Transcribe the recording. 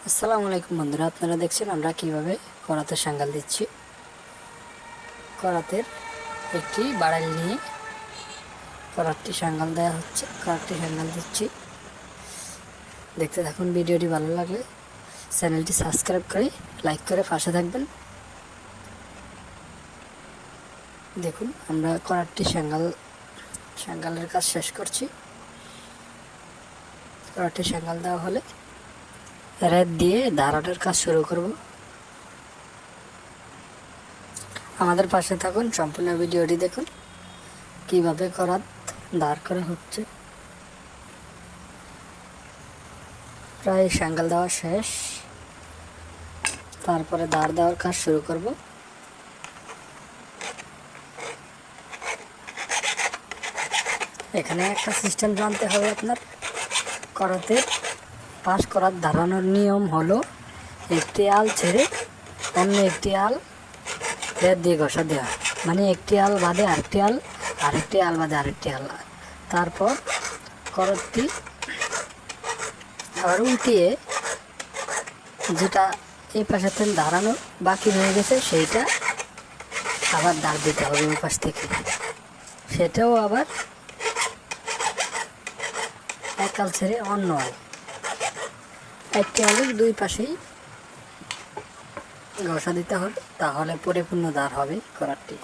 আসসালামু আলাইকুম বন্ধুরা, আপনারা দেখছেন আমরা কিভাবে করাতের সাঙ্গাল দিচ্ছি। করাতের একটি বাড়াল নিয়ে করাতটি সাঙ্গাল দেওয়া হচ্ছে, করাতটি সাঙ্গাল দিচ্ছি। দেখতে থাকুন। ভিডিওটি ভালো লাগলে চ্যানেলটি সাবস্ক্রাইব করে লাইক করে পাশে থাকবেন। দেখুন, আমরা করাতটি সাঙ্গালের কাজ শেষ করছি। করাতটি সাঙ্গাল দেওয়া হলে রেত দিয়ে ধারাটার কাজ শুরু করব। আমাদের পাশে থাকুন, সম্পূর্ণ ভিডিওটি দেখুন কিভাবে করাত দাঁড় করা হচ্ছে। প্রায় সাঙ্গাল দেওয়া শেষ, তারপরে দাঁড় দেওয়ার কাজ শুরু করব। এখানে একটা সিস্টেম জানতে হবে আপনার। করাতের পাশ করার দাঁড়ানোর নিয়ম হলো একটি আল ছেড়ে অন্য একটি আল রেত দিয়ে ঘষা দেওয়া, মানে একটি আল বাদে আরেকটি আল, আরেকটি আল বাদে আরেকটি আল। তারপর করাতটি আবার উল্টিয়ে যেটা এই পাশে দাঁড়ানো বাকি রয়ে গেছে সেইটা আবার দাঁড় দিতে হবে ওই পাশ থেকে। সেটাও আবার এক আল ছেড়ে অন্য আল, একটি আলুর দুই পাশেই ঘষা দিতে হবে, তাহলে পরিপূর্ণ দাঁড় হবে করাতটি।